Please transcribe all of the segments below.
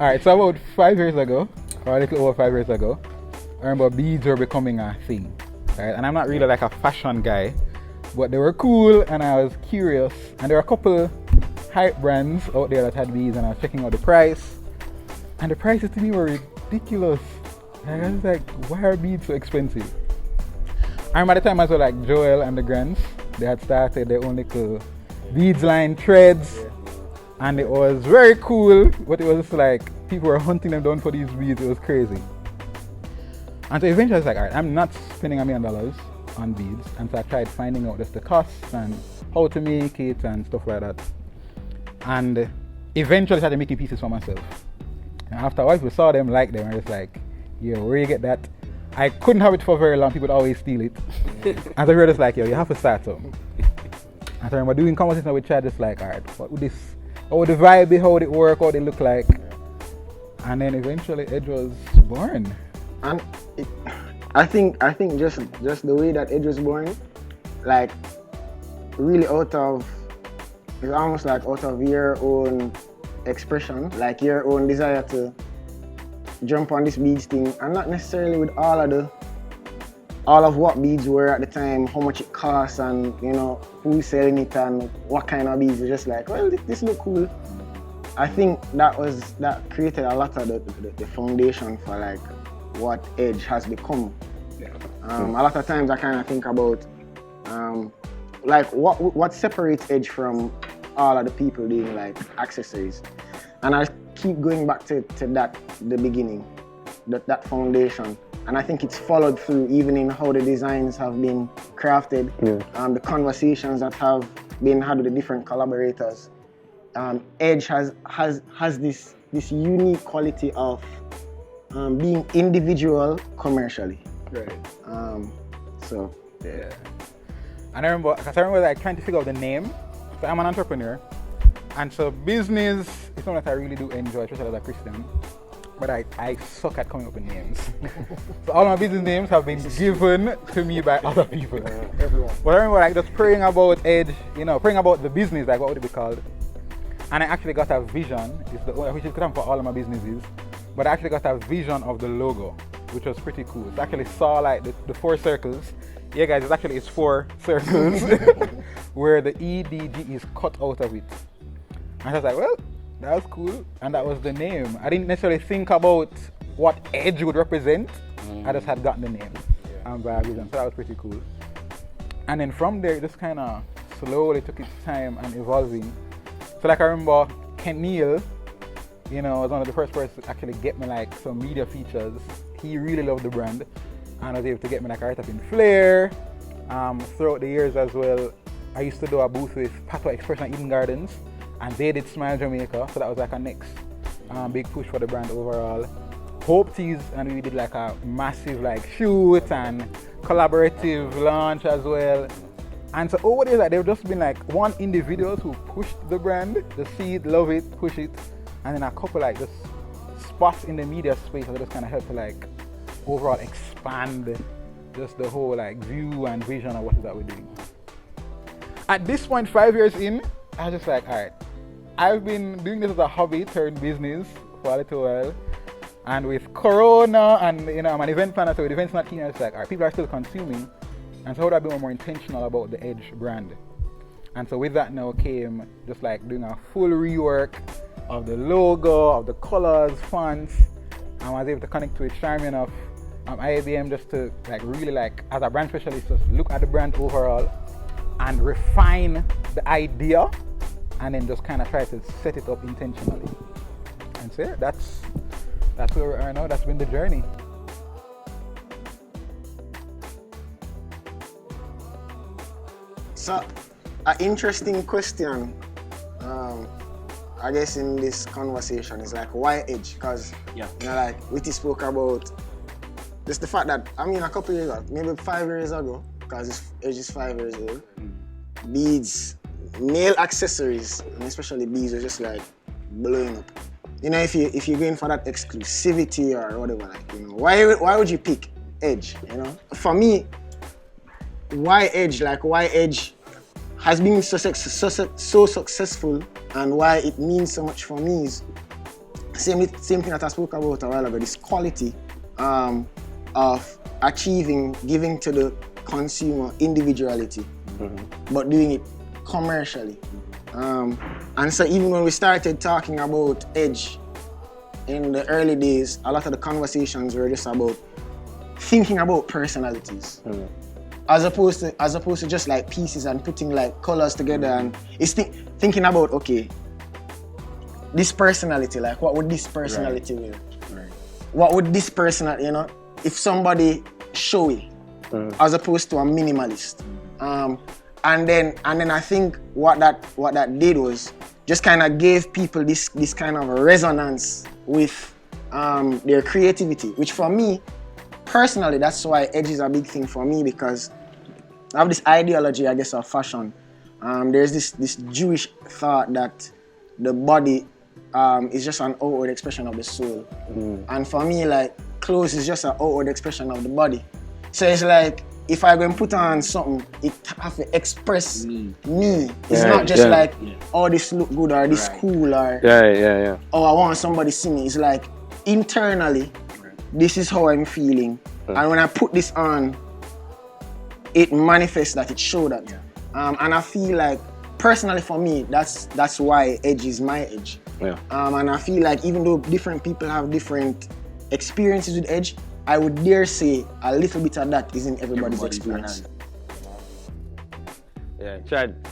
Alright, so about 5 years ago, or a little over 5 years ago, I remember beads were becoming a thing. Right? And I'm not really like a fashion guy, but they were cool and I was curious. And there were a couple hype brands out there that had beads and I was checking out the price. And the prices to me were ridiculous. And I was like, why are beads so expensive? I remember at the time as well, like Joel and the Grants, they had started their own little beads line, threads. And it was very cool, but it was just like people were hunting them down for these beads. It was crazy. And so eventually I was like, alright, I'm not spending $1 million on beads. And so I tried finding out just the costs and how to make it and stuff like that. And eventually I started making pieces for myself. And after a while, people saw them, liked them, and I was like, yo, where you get that? I couldn't have it for very long, people would always steal it. And so we were just like, yo, you have to start something. And so I remember doing conversation with Chad, just like, alright, what would this, how would the vibe be, how would it work, how would it look like? And then eventually Edge was born. And I think just the way that Edge was born, like really it's almost like out of your own expression, like your own desire to jump on this beads thing, and not necessarily with all of what beads were at the time, how much it costs, and you know who's selling it and what kind of beads. It's just like, well, this look cool. I think that created a lot of the foundation for like what Edge has become. A lot of times I kind of think about like what separates Edge from all of the people doing like accessories, and I keep going back to that, the beginning, that foundation. And I think it's followed through even in how the designs have been crafted, the conversations that have been had with the different collaborators. Edge has this unique quality of being individual commercially. Right. So yeah. And I remember like trying to figure out the name. So I'm an entrepreneur, and so business is something that I really do enjoy, especially as a Christian. But I suck at coming up with names. So all my business names have been given to me by other people. everyone. But I remember like just praying about Edge, praying about the business, like what would it be called? And I actually got a vision, which is good for all of my businesses, but I actually got a vision of the logo, which was pretty cool. So I actually saw like the 4 circles. Yeah guys, it's 4 circles where the EDG is cut out of it. And I was like, well, that was cool, and that was the name. I didn't necessarily think about what Edge would represent. I just had gotten the name and by vision, so that was pretty cool. And then from there, it just kind of slowly took its time and evolving. So like I remember Ken Neal, was one of the first persons to actually get me like some media features. He really loved the brand and was able to get me like a write-up in Flair. Throughout the years as well, I used to do a booth with Patois Expression at Eden Gardens, and they did Smile Jamaica, so that was like a next big push for the brand overall. Hope Teas, and we did like a massive like shoot and collaborative launch as well. And so over there, like, they've just been like one individuals who pushed the brand, just see it, love it, push it, and then a couple like just spots in the media space that just kind of help to like overall expand just the whole like view and vision of what it is that we're doing. At this point, 5 years in, I was just like, all right, I've been doing this as a hobby turned business for a little while, and with Corona and I'm an event planner, so with events not here, it's like, all right, people are still consuming, and so how do I be more intentional about the Edge brand? And so with that now came just like doing a full rework of the logo, of the colors, fonts, and I was able to connect to it, charming enough, IABM, just to like really like as a brand specialist, just look at the brand overall and refine the idea, and then just kind of try to set it up intentionally. And so yeah, that's where we are now. That's been the journey. So, an interesting question, I guess in this conversation is like, why Edge? Because like Whitty spoke about just the fact that a couple years ago, maybe 5 years ago, because Edge is 5 years old, beads, male accessories, and especially beads, are just like blowing up. If you're going for that exclusivity or whatever, like why would you pick Edge? For me, why Edge? Like why Edge has been so successful, and why it means so much for me is same thing that I spoke about a while ago, this quality of achieving, giving to the consumer individuality, but doing it commercially. And so even when we started talking about edge in the early days, a lot of the conversations were just about thinking about personalities. As opposed to just like pieces and putting like colors together, and it's thinking about, okay, this personality, like what would this personality wear? What would this personality, you know, if somebody showy, as opposed to a minimalist. And then I think what that did was just kind of gave people this kind of resonance with their creativity, which for me personally, that's why edge is a big thing for me, because I have this ideology, I guess, of fashion. There's this Jewish thought that the body is just an outward expression of the soul. And for me, like, clothes is just an outward expression of the body. So it's like, if I go and put on something, it have to express me. It's not just like, oh, this look good, or this cool, or oh, I want somebody to see me. It's like, internally, this is how I'm feeling. And when I put this on, it manifests that, it shows that. And I feel like, personally for me, that's why edge is my edge. And I feel like even though different people have different experiences with edge, I would dare say a little bit of that is in everybody's experience. Yeah, Chad,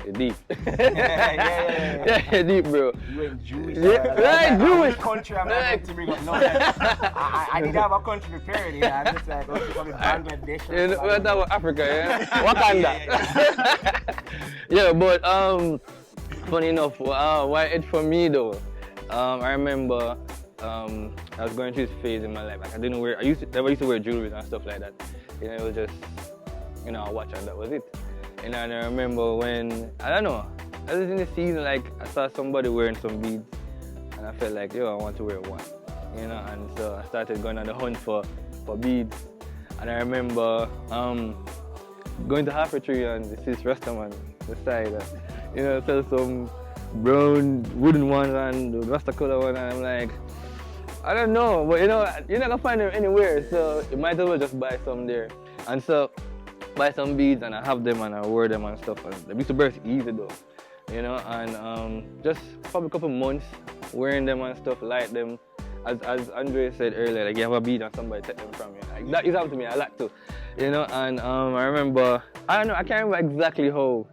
you're deep. You're deep, bro. You ain't Jewish. Right, Jewish. Country, I'm not going to bring up no. I did have a country prepared, I'm just like, okay, probably Bangladesh. We're talking about Africa, yeah? Wakanda. Yeah, but funny enough, why edge for me though? I remember I was going through this phase in my life. Like, I didn't wear, never used to wear jewelry and stuff like that. You know, it was just, you know, a watch and that was it. And I remember when, I don't know, I was in the season, like, I saw somebody wearing some beads, and I felt like, yo, I want to wear one, you know, and so I started going on the hunt for beads. And I remember going to Half a Tree and this Rastaman, the side, you know, sell some brown wooden ones and the Rasta color one, and I'm like, I don't know, but you know, you're not gonna find them anywhere, so you might as well just buy some there. And so, buy some beads and I have them and I wear them and stuff. And they used to burst easy though, you know, and just probably a couple months wearing them and stuff, like them. As Andre said earlier, like, you have a bead and somebody take them from you. Like, that is happened to me, I like to, you know, and I remember, I don't know, I can't remember exactly how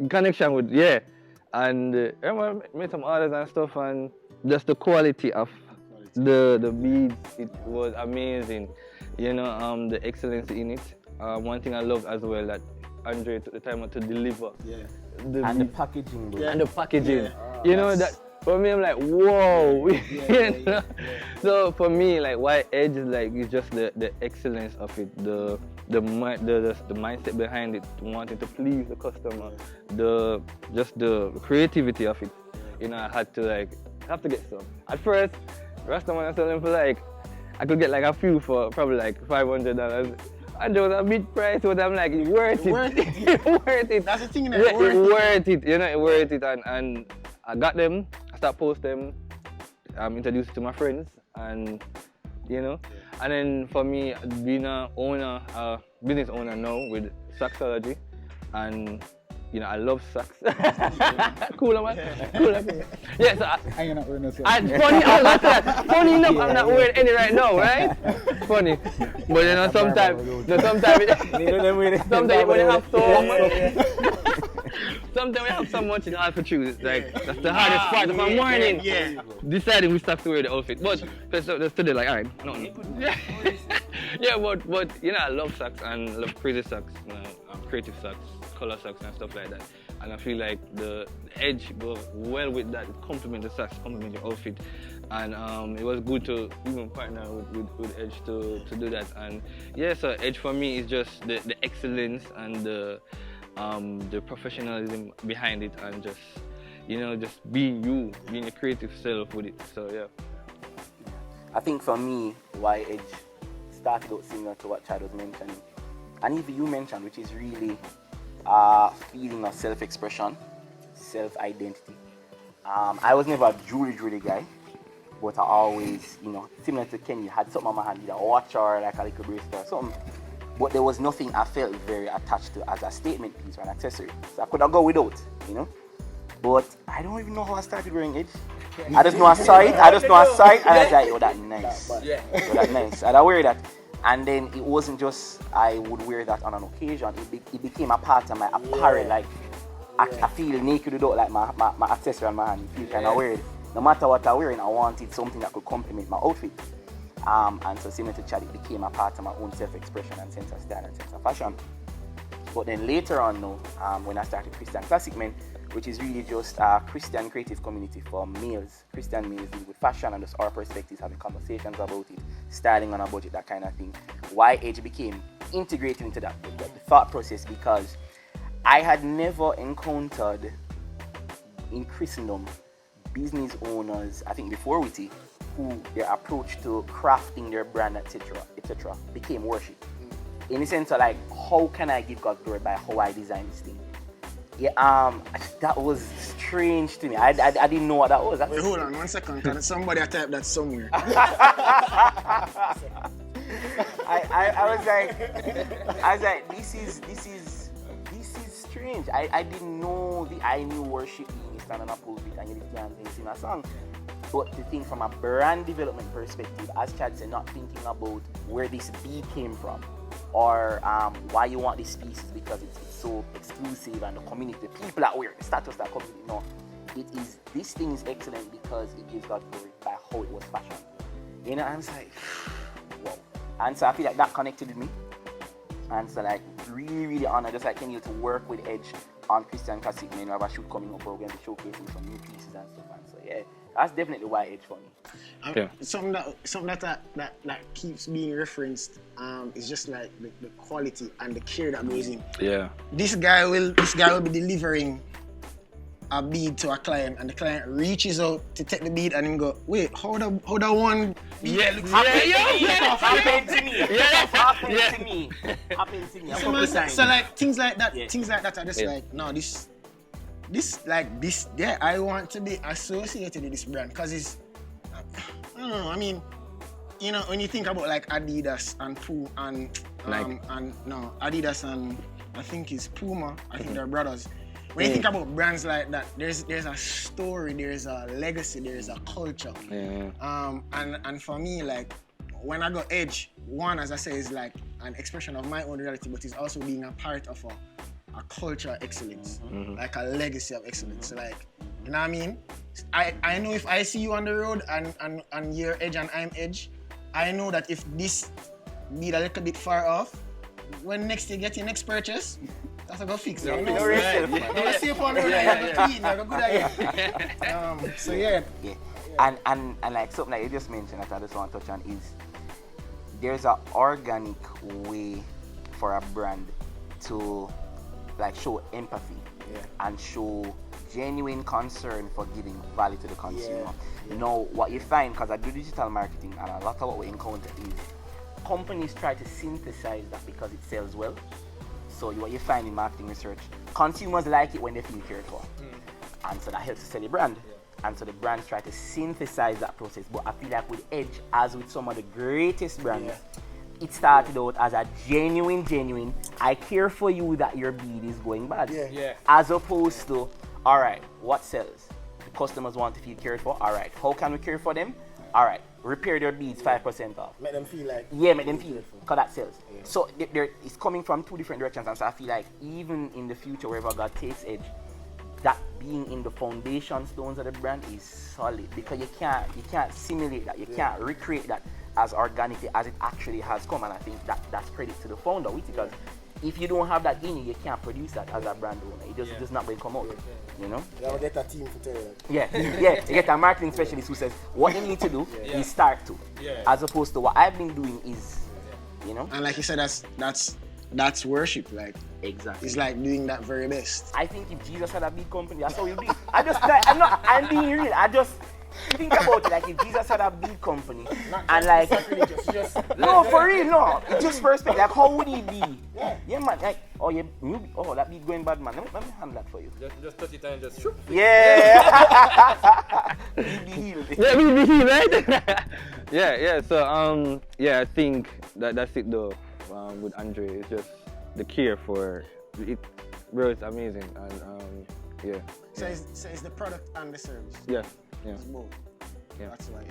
connection with, and I remember I made some orders and stuff, and just the quality of the beads, it was amazing, you know, the excellence in it. One thing I love as well, that Andre took the time to deliver. The packaging, bro. And the packaging. You know, that for me, I'm like, whoa. You know? So for me, like, why edge is like, it's just the excellence of it, the mindset behind it, wanting to please the customer, just the creativity of it. You know, I had to have to get some. At first, Rastaman I sell them for like, I could get like a few for probably like $500. And there was a big price, but I'm like, it's worth it. Worth it. Worth it. That's the thing, yeah, it's worth it. You know, it's worth it. And I got them, I start post them, introduced to my friends, and you know. And then for me, being a business owner now with Saxology, and you know, I love socks. Cool, man. Cool, man. Yeah, so I'm not wearing no socks. Funny enough, I'm not wearing any right now, right? Funny. But you know, sometimes when you have sometimes we have so much in Half a Tree, it's like, that's the hardest part of my morning. Deciding which socks to wear the outfit. But today, like, alright, no. Yeah, but you know, I love socks and love crazy socks, you know, creative socks, color socks and stuff like that. And I feel like the edge goes well with that, complement the socks, complement your outfit. And it was good to even partner with Edge to do that. And yeah, so Edge for me is just the excellence and the professionalism behind it, and just, you know, just being you, being a creative self with it. So yeah. I think for me, why Edge started out similar to what Chad was mentioning, and even you mentioned, which is really a feeling of self-expression, self-identity. I was never a jewelry guy, but I always, similar to Kenny, had something on my hand, either a watch or like a little bracelet or something. But there was nothing I felt very attached to as a statement piece or an accessory. So I could have gone without, But I don't even know how I started wearing it. I just know I saw it, and I was like, oh, that's nice. Oh, that's nice. And I wear that. And then it wasn't just I would wear that on an occasion. It became a part of my apparel. Like I feel naked without like my accessory on my hand. It feels kind of weird. No matter what I'm wearing, I wanted something that could complement my outfit. And so similar to Chad, it became a part of my own self-expression and sense of style and sense of fashion. But then later on now, when I started Kingston Classic Men, which is really just a Christian creative community for males, Christian males deal with fashion and just our perspectives, having conversations about it, styling on a budget, that kind of thing. Why Edge became integrated into that the thought process, because I had never encountered in Christendom business owners, I think before Whittaker, who their approach to crafting their brand, etc., became worship. In the sense of like, how can I give God glory by how I design this thing? Yeah, that was strange to me. I didn't know what that was. Wait, hold on 1 second. Can somebody type that somewhere? I was like, this is strange. I didn't know I knew worship being stand on a pulpit and you can't sing a song. But the thing from a brand development perspective, as Chad said, not thinking about where this beat came from or why you want this piece is because it's so exclusive and the community, the people that wear it, the status that community. No, this thing is excellent because it gives God glory by how it was fashioned. And I was like, wow. And so I feel like that connected with me. And so like really, really honored, just like Kenny, to work with Edge on Kingston Classic Men. We have a shoot coming up, we're going to be showcasing some new pieces and stuff. And so yeah, that's definitely why Edge for me. Something that keeps being referenced is just like the quality and the care that goes in. Yeah. This guy will be delivering a bead to a client, and the client reaches out to take the bead and him go, wait, how the one? Happened to me. So like things like that are just like, no, this, yeah, I want to be associated with this brand because it's, I don't know. I mean, when you think about like Adidas and Puma and Adidas and I think it's Puma. I think they're brothers. When you think about brands like that, there's a story, there's a legacy, there's a culture. Yeah. And for me, like when I got Edge, one, as I say, is like an expression of my own reality, but it's also being a part of a culture of excellence, like a legacy of excellence. Like, you know what I mean? I know if I see you on the road and you're Edge and I'm Edge, I know that if this be a little bit far off, when next you get your next purchase, that's a go fix it. No yourself, man. You're safe on the road, you're clean, you're good idea. So yeah. And like something that you just mentioned that I just want to touch on is there's an organic way for a brand to like show empathy and show genuine concern for giving value to the consumer. You know what you find, because I do digital marketing and a lot of what we encounter is companies try to synthesize that because it sells well. So what you find in marketing research, consumers like it when they feel cared for. And so that helps to sell the brand. And so the brands try to synthesize that process. But I feel like with Edge, as with some of the greatest brands, it started out as a genuine, I care for you that your bead is going bad. As opposed to, all right, what sells? The customers want to feel cared for. All right, how can we care for them? All right, repair their beads 5% off. Make them feel like... Yeah, make them feel it, because that sells. So it's coming from two different directions, and so I feel like even in the future, wherever God takes Edge, that being in the foundation stones of the brand is solid, because you can't simulate that, you can't recreate that as organically as it actually has come, and I think that's credit to the founder, because if you don't have that in you, you can't produce that as a brand owner. It just not going to come out. You know? You gotta get a team to tell you that. Yeah. You get a marketing specialist who says what you need to do is start to, as opposed to what I've been doing is, you know. And like you said, that's worship. Like exactly, it's like doing that very best. I think if Jesus had a big company, that's how he'll be. I'm being real. think about it, like if Jesus had a big company Not and like sacrilegious, just no, for real, no. It's just perspective. Like, how would he be? Yeah, man. Like, oh, yeah, that be going bad, man. Let me handle that for you. Just touch it and just shoot. Yeah. He'd be healed. Yeah, we right? yeah. So yeah, I think that's it though. With Andre, it's just the care for it. Bro, it's amazing, and yeah. So it's the product and the service. Yeah. It's both. Yeah. That's why.